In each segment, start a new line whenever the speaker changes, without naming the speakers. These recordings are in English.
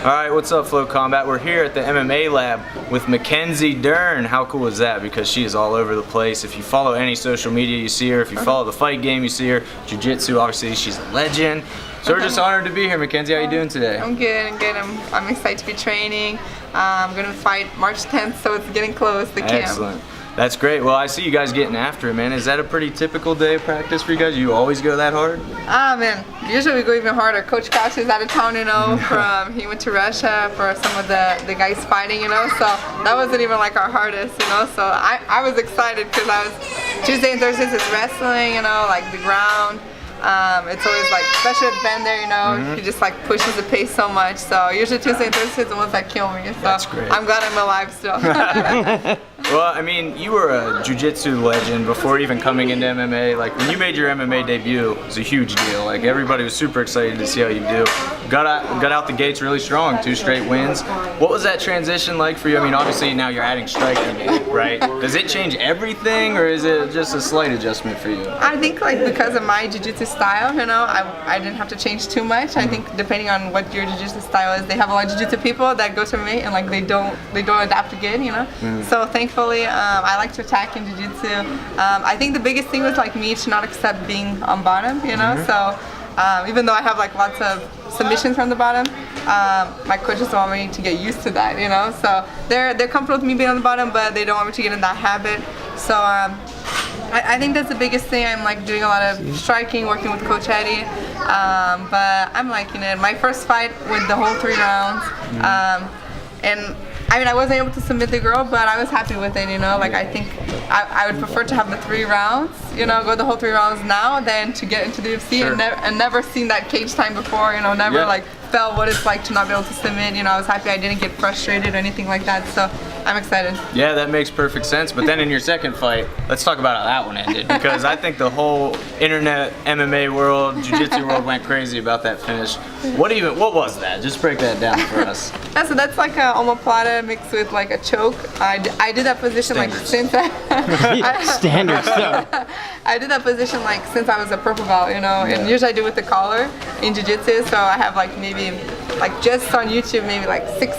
Alright, what's up, FloCombat? We're here at the MMA lab with Mackenzie Dern. How cool is that? Because she is all over the place. If you follow any social media, you see her. If you follow the fight game, you see her. Jiu-Jitsu, obviously, she's a legend. So we're just honored to be here. Mackenzie, how you doing today?
I'm good, I'm excited to be training. I'm going to fight March 10th, so it's getting close, the camp.
Excellent. That's great. Well, I see you guys getting after it, man. Is that a pretty typical day of practice for you guys? You always go that hard?
Ah, man. Usually we go even harder. Coach Kosh is out of town, you know, he went to Russia for some of the guys fighting, you know, so that wasn't even like our hardest, you know, so I was excited because Tuesday and Thursdays is wrestling, you know, like the ground. It's always like, especially with Ben there, you know, he just like pushes the pace so much. So usually Tuesday and Thursdays are the ones that kill me. So
that's great.
I'm glad I'm alive still.
Well, I mean, you were a jiu-jitsu legend before even coming into MMA. Like, when you made your MMA debut, it was a huge deal. Like, everybody was super excited to see how you do. Got out the gates really strong, 2 straight wins. What was that transition like for you? I mean, obviously now you're adding striking, right? Does it change everything, or is it just a slight adjustment for you?
I think like because of my jiu-jitsu style, you know, I didn't have to change too much. I think depending on what your jiu-jitsu style is, they have a lot of jiu-jitsu people that go to MMA and like they don't adapt to good, you know. So thankfully, I like to attack in jiu-jitsu. I think the biggest thing was like me to not accept being on bottom, you know. So even though I have like lots of submissions from the bottom, my coaches want me to get used to that, you know. So they're comfortable with me being on the bottom, but they don't want me to get in that habit. So I think that's the biggest thing. I'm like doing a lot of striking, working with Coach Eddie, but I'm liking it. My first fight with the whole 3 rounds, and I mean I wasn't able to submit the girl, but I was happy with it, you know. Like I think I would prefer to have the 3 rounds, you know, go the whole 3 rounds now than to get into the UFC and never seen that cage time before, you know, never like felt what it's like to not be able to submit. You know, I was happy I didn't get frustrated or anything like that, so I'm excited. Yeah,
that makes perfect sense. But then in your second fight, let's talk about how that one ended, because I think the whole internet MMA world, jiu-jitsu world went crazy about that finish. What was that? Just break that down for us.
Yeah, so that's like a omoplata mixed with like a choke. I did that position like since
Standard stuff.
I did that position like since I was a purple belt, you know, and usually I do with the collar in jiu-jitsu, so I have like maybe like just on YouTube maybe like six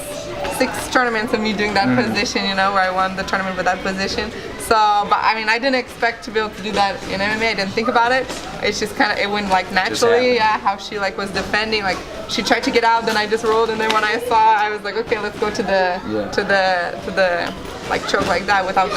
tournaments of me doing that position, you know, where I won the tournament with that position. So, but I mean, I didn't expect to be able to do that in MMA. I didn't think about it. It's just kind of, it went like naturally, how she like was defending, like she tried to get out, then I just rolled, and then when I saw, I was like, okay, let's go to the like choke like that without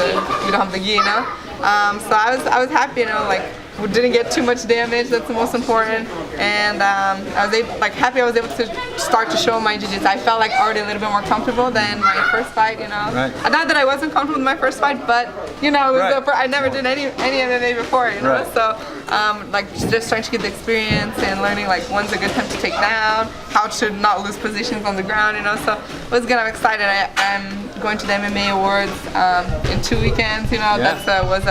we don't have the gi, you know. So I was happy, you know, like we didn't get too much damage. That's the most important, and I was happy I was able to start to show my jiu-jitsu. I felt like already a little bit more comfortable than my first fight, you know. Not that I wasn't comfortable with my first fight, but you know, it was I never did any MMA before, you know. So like just trying to get the experience and learning like when's a good time to take down, how to not lose positions on the ground, you know. So it was good. I'm excited. I'm going to the MMA Awards in 2 weekends, you know. That was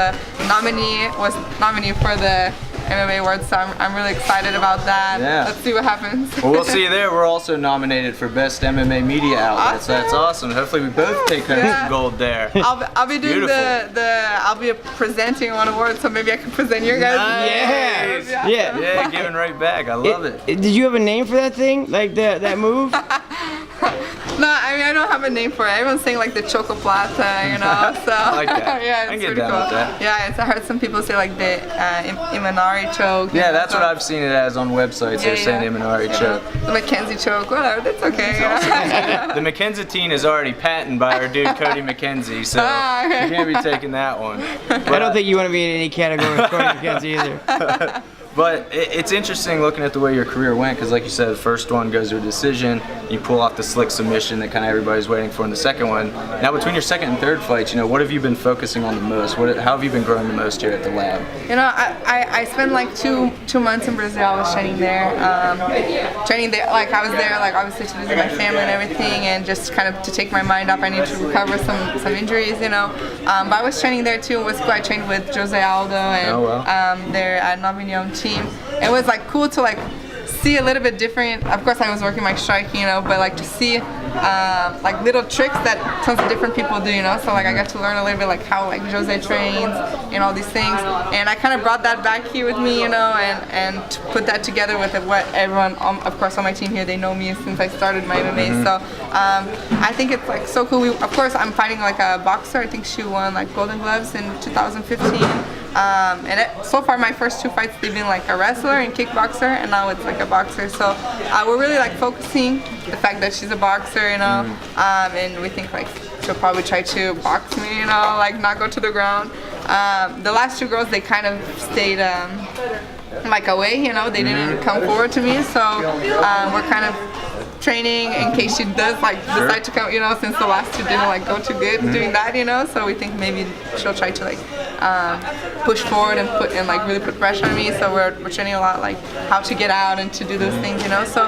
nominee for the MMA Awards, so I'm really excited about that. Let's see what happens.
Well, we'll see you there. We're also nominated for Best MMA Media Outlet, so that's awesome. Hopefully we both take home some gold there.
I'll be doing I'll be presenting one award, so maybe I can present your guys.
Yeah, giving right back. I love it.
Did you have a name for that thing? Like that move?
No, I mean I don't have a name for it. Everyone's saying like the chocoplata, you know. So
I like that.
yeah, it's pretty cool. Yeah, I heard some people say like the Imanari choke.
Yeah, that's what I've seen it as on websites. They're saying Imanari choke.
The Mackenzie choke, whatever. That's okay.
The Mackenzie team is already patented by our dude Cody Mackenzie, so you can't be taking that one. But
I don't think you want to be in any category with Cody Mackenzie either.
But it's interesting looking at the way your career went, because like you said, the first one goes to a decision, you pull off the slick submission that kind of everybody's waiting for in the second one. Now between your second and third fights, you know, what have you been focusing on the most? How have you been growing the most here at the lab?
You know, I spent like two months in Brazil. I was training there. Like I was there, like obviously to visit my family and everything, and just kind of to take my mind off. I need to recover some injuries, you know. But I was training there too. I trained with Jose Aldo and they're at Navignon team. It was like cool to like see a little bit different. Of course, I was working my striking, you know, but like to see like little tricks that tons of different people do, you know. So like I got to learn a little bit like how like Jose trains and all these things, and I kind of brought that back here with me, you know, and to put that together with what everyone, of course, on my team here, they know me since I started my MMA. So I think it's like so cool. Of course, I'm fighting like a boxer. I think she won like Golden Gloves in 2015. So far my first 2 fights, they've been like a wrestler and kickboxer, and now it's like a boxer. So we're really like focusing the fact that she's a boxer, you know, and we think like she'll probably try to box me, you know, like not go to the ground. The last 2 girls, they kind of stayed like away, you know, they didn't come forward to me. So we're kind of training in case she does like decide to come, you know, since the last 2 didn't like go too good doing that, you know. So we think maybe she'll try to like push forward and like really put pressure on me. So we're training a lot like how to get out and to do those things, you know. So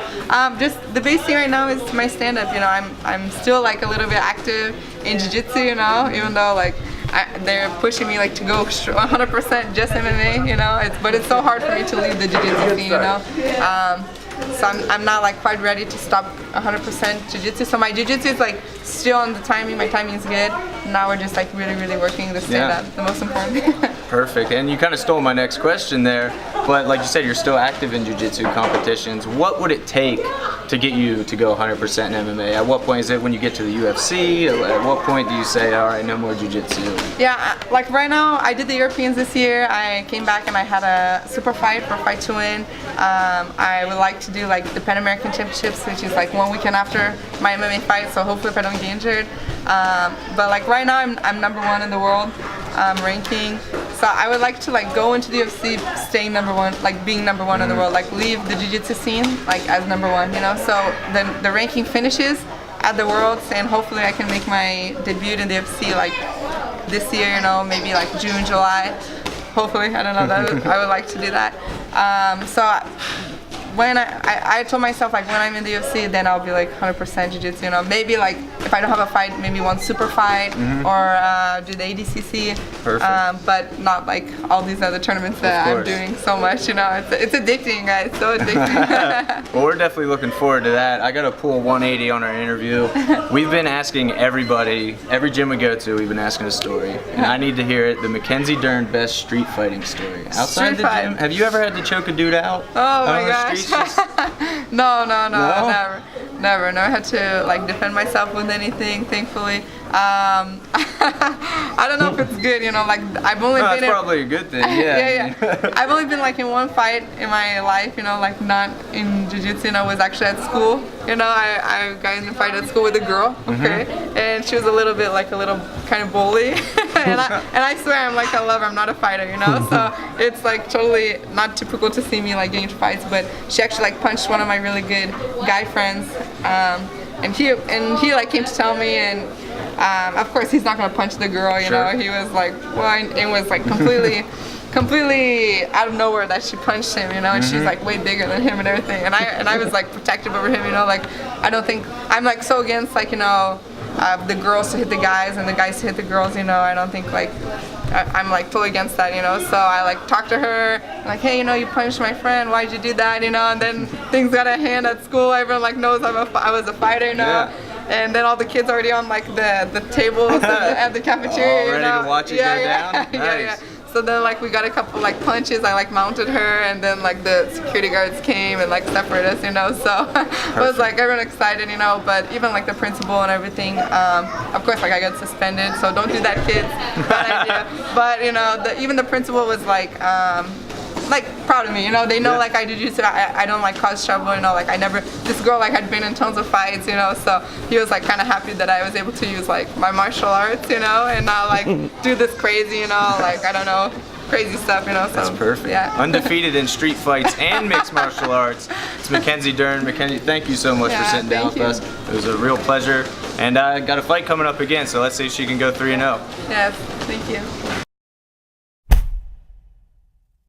just the base thing right now is my stand-up, you know. I'm still like a little bit active in jiu-jitsu, you know, even though like they're pushing me like to go 100% just MMA, you know. But it's so hard for me to leave the jiu-jitsu scene, you know. So I'm not like quite ready to stop 100% jiu-jitsu. So my jiu-jitsu is like still on the timing. My timing is good. Now we're just like really working the stand-up, the most important thing.
Perfect. And you kind of stole my next question there. But like you said, you're still active in jiu-jitsu competitions. What would it take to get you to go 100% in MMA? At what point is it when you get to the UFC? At what point do you say, all right, no more jiu-jitsu?
Yeah, like right now, I did the Europeans this year. I came back and I had a super fight for Fight to Win. I would like to do like the Pan American Championships, which is like 1 weekend after my MMA fight. So hopefully if I don't get injured. But like right now, I'm #1 in the world ranking. So I would like to like go into the UFC staying #1, like being #1 in the world, like leave the jiu-jitsu scene like as #1, you know. So then the ranking finishes at the Worlds, and hopefully I can make my debut in the UFC like this year, you know, maybe like June, July. Hopefully, I don't know. I would like to do that. So when I told myself like when I'm in the UFC, then I'll be like 100% jiu-jitsu, you know. Maybe like if I don't have a fight, maybe one super fight or do the ADCC.
Perfect.
But not like all these other tournaments that I'm doing so much, you know. It's addicting, guys. So addicting.
Well, we're definitely looking forward to that. I got to pull 180 on our interview. We've been asking everybody, every gym we go to, we've been asking a story, and I need to hear it. The Mackenzie Dern best street fighting story. Outside the gym, have you ever had to choke a dude out?
Oh my gosh. No, never had to like defend myself with anything, thankfully. I don't know if it's good, you know, like I've only been
that's probably a good thing, yeah.
I've only been like in 1 fight in my life, you know, like not in jiu-jitsu, and I was actually at school, you know. I got in a fight at school with a girl, okay, and she was a little kind of bully, and I swear I'm like a lover, I'm not a fighter, you know. So it's like totally not typical to see me like getting into fights, but she actually like punched one of my really good guy friends, and he like came to tell me, and of course he's not gonna punch the girl, you know. He was like, well, it was like completely out of nowhere that she punched him, you know, and she's like way bigger than him and everything, and I was like protective over him, you know. Like I don't think I'm like so against like, you know, the girls to hit the guys and the guys to hit the girls, you know. I don't think like I'm like totally against that, you know. So I like talked to her, like, hey, you know, you punched my friend, why'd you do that, you know? And then things got out of hand at school. Everyone like knows I was a fighter, you know. Yeah. And then all the kids already on like the tables at the cafeteria,
all ready
you know?
to watch it go down. Nice.
Yeah. So then like we got a couple like punches. I like mounted her, and then like the security guards came and like separated us, you know. So it was like everyone excited, you know. But even like the principal and everything, of course, like I got suspended. So don't do that, kids. Bad idea. But you know, even the principal was like proud of me, you know. They know like I do jiu-jitsu, I don't like cause trouble, you know. Like this girl like had been in tons of fights, you know. So he was like kind of happy that I was able to use like my martial arts, you know, and not like do this crazy, you know, like I don't know, crazy stuff, you know. So
that's perfect. Yeah. Undefeated in street fights and mixed martial arts. It's Mackenzie Dern. Mackenzie, thank you so much for sitting down with us. It was a real pleasure. And I got a fight coming up again, so let's see if she can go 3-0.
Yes, thank you.